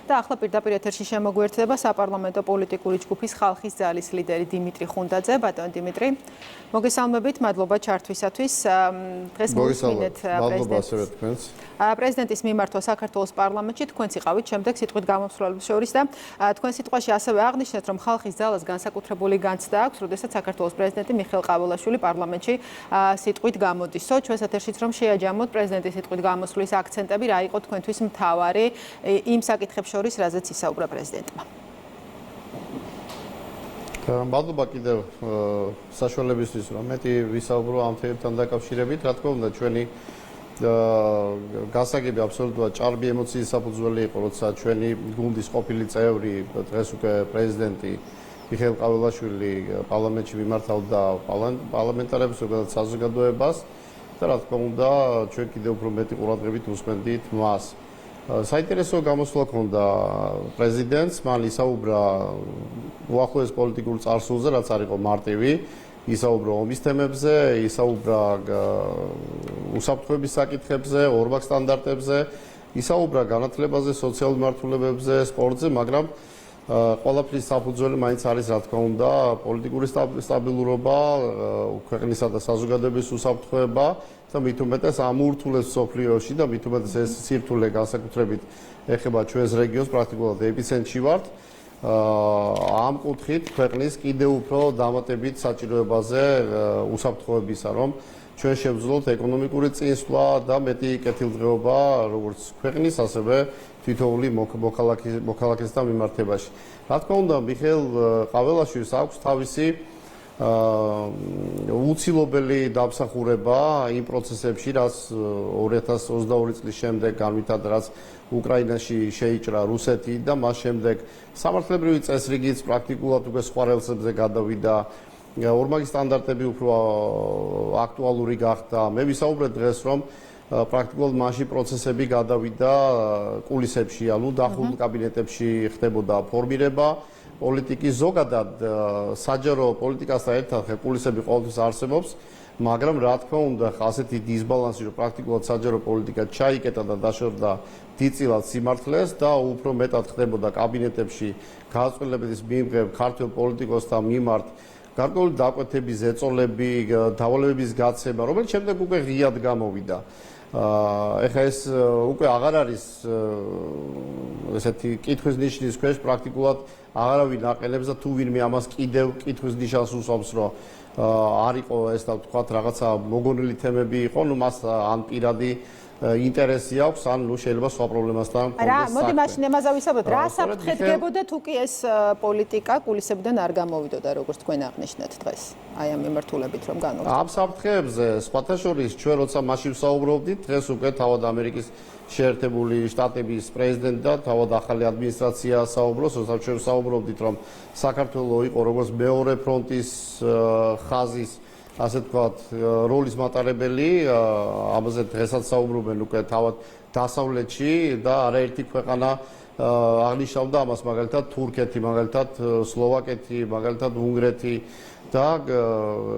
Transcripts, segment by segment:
და ახლა პირდაპირ ეთერში შემოგვიერთდება საპარლამენტო პოლიტიკური ჯგუფის ხალხის ძალის ლიდერი დიმიტრი ხუნდაძე. ბატონ დიმიტრი, მოგესალმებით, მადლობა ჩართვისათვის. დღეს მოვისმინეთ პრეზიდენტის მიმართვა საქართველოს პარლამენტში, თქვენც იყავით შემდეგ სიტყვით გამომსვლელებს შორის და თქვენ სიტყვაში ასევე აღნიშნეთ, რომ ხალხის ძალას განსაკუთრებული განცდა აქვს, როდესაც საქართველოს პრეზიდენტი მიხეილ ყაველაშვილი პარლამენტში სიტყვით გამოდისო. ჩვენს ეთერშიც რომ შეაჯამოთ პრეზიდენტის სიტყვით გამოსვლის აქცენტები, რა იყო თქვენთვის მთავარი იმ საკითხებს შორის, რაზეც ისაუბრა პრეზიდენტმა. მადლობა კიდევ საშუალებისთვის, რომ მეტი ვისაუბრო ამ თემებთან დაკავშირებით. რა თქმა უნდა, ჩვენი გასაგები აბსოლუტურად ჭარბი ემოციის საფუძველი იყო, როცა ჩვენი გუნდის ყოფილი წევრი, დღეს უკვე პრეზიდენტი მიხეილ ყაველაშვილი პარლამენტში მიმართავდა პარლამენტარებს, ზოგადად საზოგადოებას და რა თქმა უნდა, ჩვენ კიდევ უფრო მეტი ყურადღებით უსმენდით მას. საინტერესო გამოსვლა ჰქონდა პრეზიდენტს, მან ისაუბრა უახლოეს პოლიტიკურ წარსულზე, რაც არ იყო მარტივი, ისაუბრა ომის თემებზე, ისაუბრა უსაფრთხოების საკითხებზე, ორმაგ სტანდარტებზე, ისაუბრა განათლებაზე, სოციალურ მართულებებზე, სპორტზე, მაგრამ ყველაფრის საფუძველი მაინც არის, რა თქმა უნდა, პოლიტიკური სტაბილურობა, ქვეყნისა და საზოგადოების უსაფრთხოება და მით უმეტეს ამ ურთულეს სოფლიოში და მით უმეტეს ეს სირთულე განსაკუთრებით ეხება ჩვენს რეგიონს, პრაქტიკულად ეპიცენტრში ვართ. ამ კუთხით ქვეყნის კიდევ უფრო დამატებით საჭიროებაზე უსაფრთხოებისა, რომ ჩვენ შევძლოთ ეკონომიკური წინსვლა და მეტი კეთილდღეობა როგორც ქვეყნის, ასევე თითოეული მოქალაქესთან მიმართებაში. რა თქმა უნდა, მიხეილ ყაველაშვილს აქვს თავისი უცილობელი დამსახურება იმ პროცესებში, რაც 2022 წლის შემდეგ განვითარდა, რაც უკრაინაში შეიჭრა რუსეთი და მას შემდეგ სამართლებრივი წესრიგიც პრაქტიკულად უკვე სხვა რელსებზე გადავიდა. ორმაგი სტანდარტები უფრო აქტუალური გახდა. მე ვისაუბრე დღეს, რომ პრაქტიკულად მასში პროცესები გადავიდა კულისებში, ანუ დახურულ კაბინეტებში ხდებოდა ფორმირება პოლიტიკის ზოგადად საჯარო პოლიტიკასთან ერთად კულისები ყოველთვის არსებობს, მაგრამ რა თქმა უნდა, ასეთი დისბალანსი, რომ პრაქტიკულად საჯარო პოლიტიკა ჩაიკეტა და დაშორდა დიდწილად სიმართლეს და უფრო მეტად ხდებოდა კაბინეტებში გაწყვეტილების მიღება ქართულ პოლიტიკოსთა მიმართ გარკვეული დაკვეთების, ეწოლები, დავალებების გაცემა, რომელიც შემდეგ უკვე ღიად გამოვიდა. ეხლა ეს უკვე აღარ არის ესეთი კითხვის ნიშნის ქვეშ, პრაქტიკულად აღარავინ აყენებს და თუ ვინმე ამას კიდევ კითხვის ნიშანს უსვამს, რომ არ იყო ეს და ვთქვათ რაღაცა მოგონილი თემები იყო, ნუ მას ან პირადი ინტერესი აქვს, ან ნუ შეიძლება სხვა პრობლემასთან ჰქონდეს საქმე. მოდი მაშინ ამაზე ვისაუბროთ. რა საფრთხე დგებოდა თუ კი ეს პოლიტიკა კულისებიდან არ გამოვიდოდა, როგორც თქვენ აღნიშნეთ დღეს? აი ამ მიმართულებით რომ განვიხილოთ. ამ საფრთხეებზე სხვათა შორის ჩვენ როცა მაშინ ვსაუბრობდით, დღეს უკვე თავად ამერიკის შეერთებული შტატების პრეზიდენტი და თავად ახალი ადმინისტრაცია საუბრობს, როცა ჩვენ ვსაუბრობდით, რომ საქართველო იყო როგორც მეორე ფრონტის ხაზის ასე ვთქვათ, როლის მატარებელი, ამაზე დღესაც საუბრობენ უკვე თავად დასავლეთში და არაერთი ქვეყანა აღნიშნავდა ამას, მაგალითად თურქეთი, მაგალითად სლოვაკეთი, მაგალითად უნგრეთი და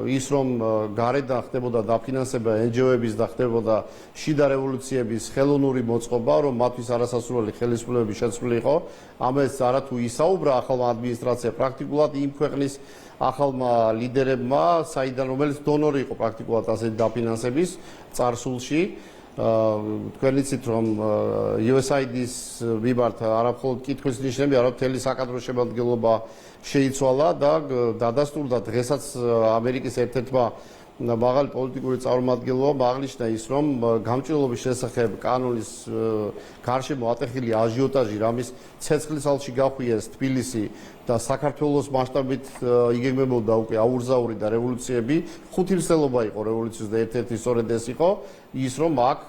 ის რომ გარედან ხდებოდა დაფინანსება NGO-ების და ხდებოდა შიდა რევოლუციების ხელოვნური მოწყობა, რომ მათთვის არასასურველი ხელისუფლებები შეცვლილი იყო, ამას არათუ ისაუბრა ახალმა ადმინისტრაციამ, პრაქტიკულად იმ ქვეყნის ახალმა ლიდერებმა, საიდან რომელიც დონორი იყო პრაქტიკულად ასეთი დაფინანსების წარსულში. თქვენ იცით, რომ USAID-ის მიმართ არამხოლოდ კითხვის ნიშნები, არამედ მთელი საკადრო შემადგენლობა შეიცვალა და დადასტურდა დღესაც ამერიკის ერთ-ერთმა მაღალი პოლიტიკური წარმომადგენლობამ აღნიშნა ის, რომ გამჭვირვალობის შესახებ კანონის გარშემო ატეხილი აჟიოტაჟი, რამის ცეცხლის ალში გახვიეს თბილისი და საქართველოს მასშტაბით იგეგმებოდა უკვე აურზაური და რევოლუციები, ხუთილსელობა იყო რევოლუციის და ერთ-ერთი სწორედ ეს იყო ის, რომ აქ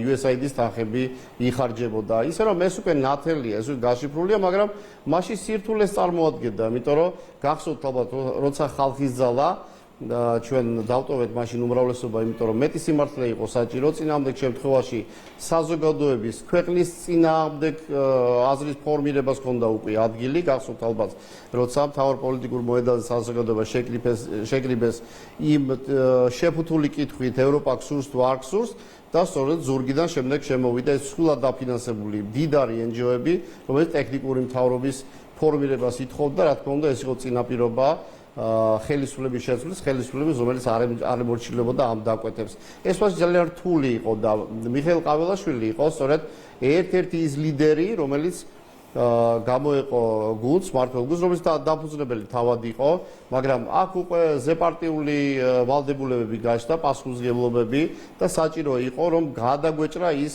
USAID-ის თანხები იხარჯებოდა. ისე რომ ეს უკვე ნათელია, ეს უკვე გაშიფრულია, მაგრამ მასში სირთულეს წარმოადგენდა, იმიტომ რომ გახსოვთ ალბათ, როცა ხალხის ძალა ჩვენ დავტოვეთ მაშინ უმრავლესობა, იმიტომ რომ მეტი სიმართლე იყო საჭირო წინააღმდეგ შემთხვევაში საზოგადოების ქვეყნის წინააღმდეგ აზრის ფორმირებას ჰქონდა უკვე ადგილი, გახსოვთ ალბათ, როცა მთავარ პოლიტიკურ მოედანზე საზოგადოება შეკრიბეს იმ შეფუთული კითხვით ევროპა გსურს თუ არ გსურს და სწორედ ზურგიდან შემდეგ შემოვიდა ეს სრულად დაფინანსებული მდიდარი NGO-ები, რომელიც ტექნიკური მთავრობის ფორმირებას ითხოვდა, რა თქმა უნდა, ეს იყო წინაპირობა ხელისუფლების შეცვლის, ხელისუფლების, რომელიც არ ემორჩილებოდა ამ დაკვეთებს. ეს მას ძალიან რთული იყო და მიხეილ ყაველაშვილი იყო სწორედ ერთ-ერთი ის ლიდერი, რომელიც გამოეყო გუნდს, მართლ გუნდს, რომელიც დაფუძნებელი თავად იყო, მაგრამ აქ უკვე ზეპარტიული ვალდებულებები გაჩნდა, პასუხისმგებლობები და საჭირო იყო, რომ გადაგვეჭრა ის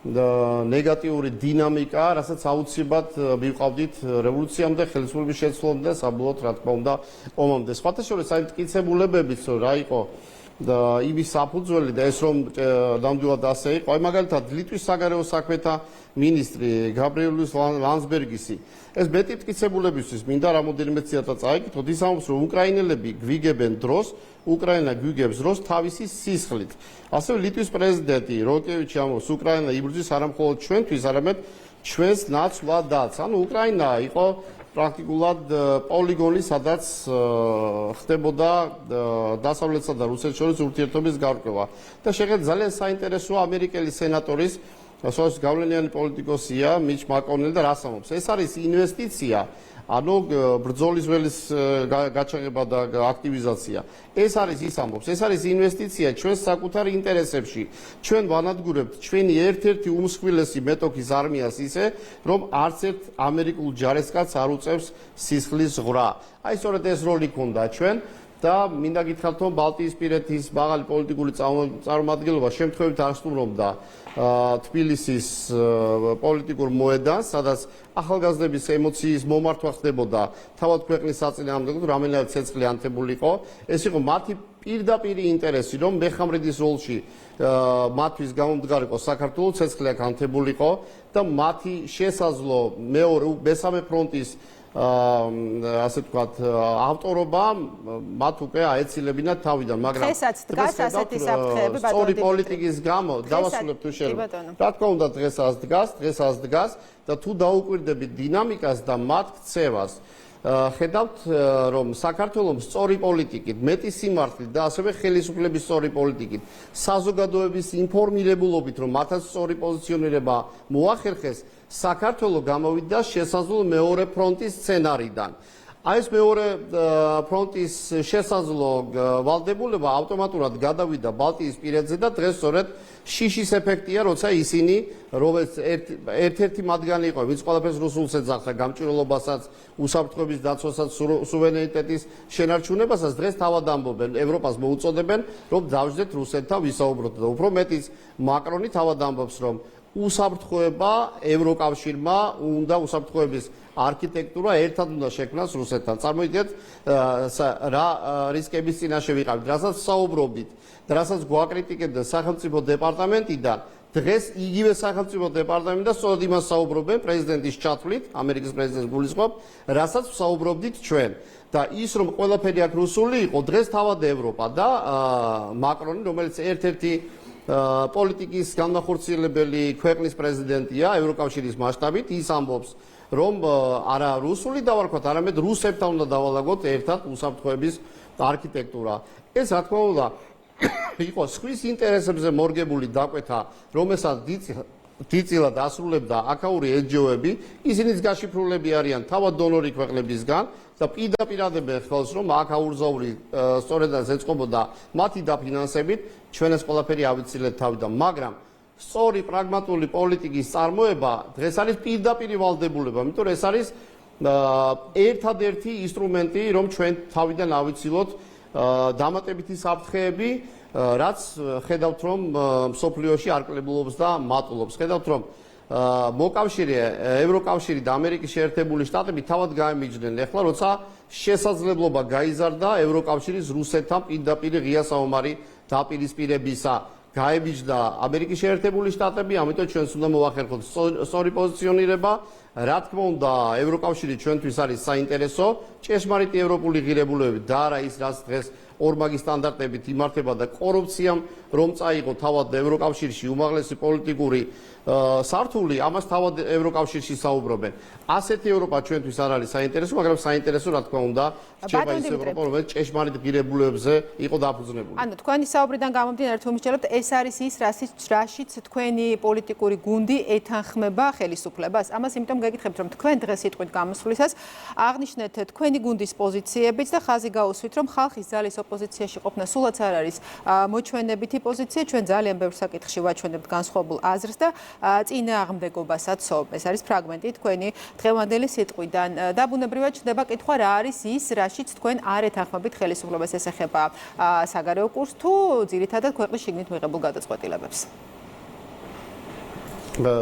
ნეგატიური დინამიკა, რასაც აუცილებლად მივყავდით რევოლუციამდე, ხელისუფლების შეცვლამდე და საბოლოოდ, რა თქმა უნდა, ომამდე. სხვათა შორის აი მტკიცებულებებიც რა იყო და იმის საფუძველი და ეს რომ ნამდვილად ასე იყო. აი მაგალითად ლიტვის საგარეო საქმეთა მინისტრი გაბრიელ ლანსბერგისი ეს მეტი მტკიცებულებისთვის მინდა რამოდენიმე ციტატა წაიკითხოთ. ის ამბობს, რომ უკრაინელები გვიგებენ დროს, უკრაინა გვიგებს დროს თავისი სისხლით. ასევე ლიტვის პრეზიდენტი როკევიჩი ამბობს, უკრაინა იბრძვის არა მხოლოდ ჩვენთვის, არამედ ჩვენს ნაცვლადაც. ანუ უკრაინა იყო პრაქტიკულად პოლიგონი, სადაც ხდებოდა დასავლეთსა და რუსეთს შორის ურთიერთობის გარკვევა. და შეხედეთ ძალიან საინტერესოა ამერიკელი სენატორის სოციალ გავლენიანი პოლიტიკოსია მიჩ მაკონელი და რას ამბობს. ეს არის ინვესტიცია, ანუ ბრძოლის ველის გაჩაღება და აქტივიზაცია. ეს არის ის ამბობს, ეს არის ინვესტიცია ჩვენს საკუთარ ინტერესებში. ჩვენ ვანადგურებთ ჩვენი ერთ-ერთი უმსხვილესი მეტოქის არმიას ისე, რომ არც ერთ ამერიკულ ჯარისკაცს არ უწევს სისხლის ღვრა. აი სწორედ ეს როლი ქონდა ჩვენ და მინდა გითხრათ, რომ ბალტიისპირეთის მაღალი პოლიტიკური წარმომადგენლობა შემთხვევით არ სტუმრობდა თბილისის პოლიტიკურ მოედანს, სადაც ახალგაზრდების ემოციის მომართვა ხდებოდა თავად ქვეყნის საწინააღმდეგოდ, რომელსაც ცეცხლი ანთებული იყო. ეს იყო მათი პირდაპირი ინტერესი, რომ მეხამრედის როლში მათთვის გამომდგარიყო საქართველოს, ცეცხლი აქ ანთებულიყო და მათი შესაძლო მესამე ფრონტის ასე ვთქვათ, ავტორობა მათ უკვე აეცილებინათ თავიდან, მაგრამ დღესაც დგას ასეთი საფრთხეები, ბატონო. სწორი პოლიტიკის გამო დავასრულებ თუ შეიძლება. რა თქმა უნდა, დღესაც დგას და თუ დაუკვირდებით დინამიკას და მათ ქცევას, ხედავთ, რომ საქართველოს სწორი პოლიტიკით, მეტი სიმართლით და ასევე ხელისუფლების სწორი პოლიტიკით, საზოგადოების ინფორმირებულობით, რომ მათაც სწორი პოზიციონირება მოახერხეს, საქართველოს გამოვიდა შესაძლო მეორე ფრონტის სცენარიდან. აი ეს მეორე ფრონტის შესაძლო ვალდებულება ავტომატურად გადავიდა ბალტიისპირეთზე და დღეს სწორედ შიშის ეფექტია, როცა ისინი, რომელიც ერთ-ერთი მათგანი იყო, ვინც ყველაფერს რუსულს ეძახდა, გამჭვირვალობასაც, უსაფრთხოების დაცვასაც, სუვერენიტეტის შენარჩუნებასაც, დღეს თავად ამბობენ, ევროპას მოუწოდებენ, რომ დავждეთ რუსეთთან ვისაუბროთ და უფრო მეტიც მაკრონი თავად ამბობს, რომ უსაფრთხოება ევროკავშირმა უნდა უსაფრთხოების არქიტექტურა ერთად უნდა შექმნას რუსეთთან. წარმოიდგინეთ რა რისკების წინაშე ვიყავით, რასაც საუბრობდით და რასაც გვაკრიტიკებდა სახელმწიფო დეპარტამენტიდან, დღეს იგივე სახელმწიფო დეპარტამენტი და სწორედ იმას საუბრობენ პრეზიდენტის ჩათვლით, ამერიკის პრეზიდენტს გულისხმობ, რასაც საუბრობდით ჩვენ. და ის რომ ყველაფერი აქ რუსული იყო, დღეს თავად ევროპა და მაკრონი, რომელიც ერთ-ერთი პოლიტიკის განმახორციელებელი ქვეყნის პრეზიდენტია ევროკავშირის მასშტაბით, ის ამბობს, რომ არა რუსული დავარქვათ, არამედ რუსებთან უნდა დავალაგოთ ერთად უსაფრთხოების არქიტექტურა. ეს რა თქმა უნდა იყო სხვის ინტერესებზე მორგებული დაკვეთა, რომელსაც დიდწილად ასრულებდა აქაური NGO-ები, ისინიც გაშიფრულები არიან თავად დონორი ქვეყნებისგან და პირდაპირადებენ ხელს, რომ აქ აურზაური სწორედაც ეწყობოდა მათი დაფინანსებით, ჩვენ ეს ყველაფერი ავიცილეთ თავიდან, მაგრამ სწორი პრაგმატული პოლიტიკის წარმოება დღეს არის პირდაპირი ვალდებულება, იმიტომ რომ ეს არის ერთადერთი ინსტრუმენტი, რომ ჩვენ თავიდან ავიცილოთ დამატებითი საფრთხეები, რაც ხედავთ, რომ მსოფლიოში არკლებულობს და მატულობს. ხედავთ, რომ ევროკავშირი და ამერიკის შეერთებული შტატები თავად გაემიჯნენ ეხლა, როცა შესაძლებლობა გაიზარდა ევროკავშირის რუსეთთან პირდაპირ ღია საომარი დაპირისპირებისა. გაემიჯდა ამერიკის შეერთებული შტატები, ამიტომ ჩვენს უნდა მოვახერხოთ სწორი პოზიციონირება რა თქმა უნდა, ევროკავშირი ჩვენთვის არის საინტერესო, ჭეშმარიტი ევროპული ღირებულებები და არა ის, რაც დღეს ორმაგი სტანდარტებით იმართება და კორუფციამ რომ წაიღო თავად ევროკავშირში უმაღლესი პოლიტიკური სართული, ამას თავად ევროკავშირში საუბრობენ. ასეთი ევროპა ჩვენთვის არ არის საინტერესო, მაგრამ საინტერესო რა თქმა უნდა რჩება ის ევროპა, რომელიც ჭეშმარიტ ღირებულებებზე იყო დაფუძნებული. ანუ თქვენი საუბრიდან გამომდინარე, თუ მისჯერებთ, ეს არის ის, რაშიც თქვენი პოლიტიკური გუნდი ეთანხმება ხელისუფლებას. ამას იმიტომ გეკითხებთ, რომ თქვენ დღეს სიტყვით გამოსვლისას აღნიშნეთ თქვენი გუნდის პოზიციებიც და ხაზი გაუსვით, რომ ხალხის ძალის ოპოზიციაში ყოფნა სულაც არ არის მოჩვენებითი პოზიცია. ჩვენ ძალიან ბევრ საკითხში ვაჩვენებთ განსხვავებულ აზრს და წინააღმდეგობასაც. ეს არის ფრაგმენტი თქვენი დღევანდელი სიტყვიდან. დაბუნებრივად ჩნდება კითხვა, რა არის ის, რაშიც თქვენ არ ეთანხმებით ხელისუფლებას, ეს ეხება საგარეო კურსს თუ ძირითადად ქვეყნის შიგნით მიღებულ გადაწყვეტილებებს.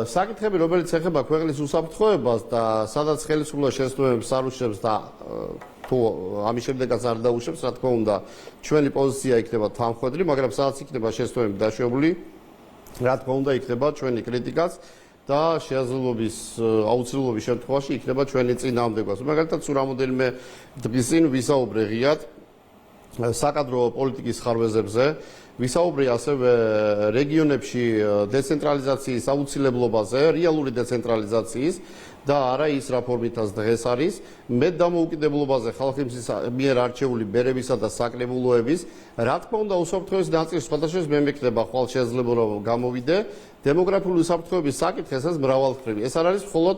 საკითხები, რომელიც ეხება ქვეყნის უსაფრთხოებას და სადაც ხელისუფლება შესაბამისებს არ უშვებს და თუ ამის შემდეგაც არ დაუშვებს, რა თქმა უნდა, ჩვენი პოზიცია იქნება თანხმედრი, მაგრამ სადაც იქნება შესაბამისად დაშვებული, რა თქმა უნდა, იქნება ჩვენი კრიტიკაც და შესაძლებლობის აუცილებლობის შემთხვევაში იქნება ჩვენი წინააღმდეგობა. მაგალითად, სულ რამოდენიმე დღის წინ ვისაუბრე ღიად საკადრო პოლიტიკის ხარვეზებზე, ვისაუბრე ასევე რეგიონებში დეცენტრალიზაციის აუცილებლობაზე, რეალური დეცენტრალიზაციის და არა ის რა ფორმითაც დღეს არის, მეტ დამოუკიდებლობაზე ხალხის მიერ არჩეული ბერებისა და საკრებულოების, რა თქმა უნდა, უსაფრთხოების ნაწილი სხვადასხვა მე მეკითხება, ხვალ შესაძლებლობა რომ გამოვიდე, დემოგრაფიული უსაფრთხოების საკითხი ესაც მრავალმხრივი. ეს არ არის მხოლოდ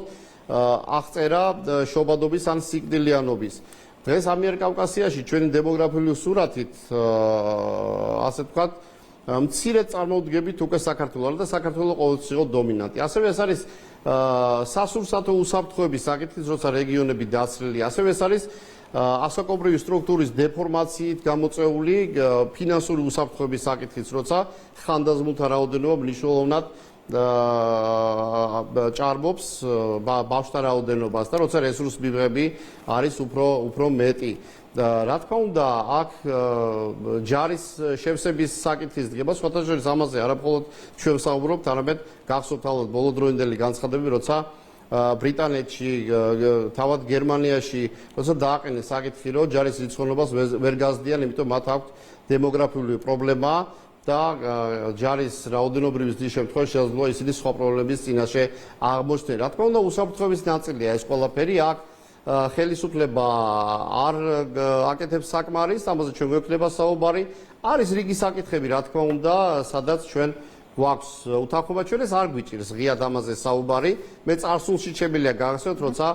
აღწერა შობადობის ან სიკვდილიანობის. დღეს ამიერკავკასიაში ჩვენი დემოგრაფიული სურათით, ასე ვთქვათ, მცირედ წარმოუდგებით უკვე საქართველოს და საქართველოს ყოველთვის იყო დომინანტი. ასევე ეს არის სასურსათო უსაფრთხოების საკითხიც, როცა რეგიონები დაცლილი. ასევე ეს არის ასაკობრივი სტრუქტურის დეფორმაციით გამოწვეული ფინანსური უსაფრთხოების საკითხიც, როცა ხანდაზმულთა რაოდენობა მნიშვნელოვნად ჭარბობს ბავშვთა რაოდენობას და როცა რესურს მიღები არის უფრო მეტი. რა თქმა უნდა, აქ ჯარის შევსების საკითხის დგება, სხვათა შორის ამაზე არა მხოლოდ ჩვენ ვსაუბრობთ, არამედ გახსოვთ ალბათ ბოლოდროინდელი განცხადებები, როცა ბრიტანეთში, თავად გერმანიაში, როცა დააყენეს საკითხი, რომ ჯარის რიცხოვნობას ვერ გაზრდიან, იმიტომ მათ აქვთ დემოგრაფიული პრობლემა და ჯარის რაოდენობრივი ზრდის შემთხვევაში შესაძლოა ისინი სხვა პრობლემების წინაშე აღმოჩნდნენ. რა თქმა უნდა, უსაფრთხოების ნაწილია ეს ყველაფერი. აქ ხელისუფლება არ აკეთებს საკმარისს, ამაზე ჩვენ გვექნება საუბარი. არის რიგი საკითხები, რა თქმა უნდა, სადაც ჩვენ გვაქვს უთანხმობა, ჩვენ ეს არ გვიჭირს ღიად ამაზე საუბარი. მე წარსულში შემიძლია გახსოვთ, როცა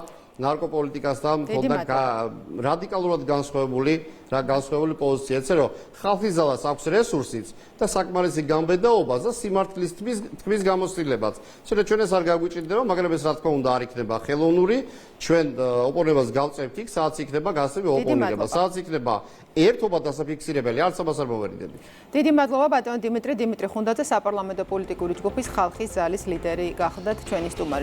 ნარკოპოლიტიკასთან მქონდა რადიკალურად განსხვავებული პოზიცია. ეცე რომ ხალხის ძალას აქვს რესურსიც და საკმარისი გამბედაობას და სიმართლის თქმის გამოცდილებაც. შეიძლება ჩვენ ეს არ გაგვიჭირდება, მაგრამ ეს რა თქმა უნდა არ იქნება ხელოვნური. ჩვენ ოპონენტებს გავწევთ იქ, სადაც იქნება გასწრები ოპონირება, სადაც იქნება ერთობა დასაფიქსირებელი, არც ამას არ მოვერიდები. დიდი მადლობა ბატონ დიმიტრი ხუნდაძე, საპარლამენტო პოლიტიკური ჯგუფის ხალხის ძალის ლიდერი გახდათ ჩვენი სტუმარი.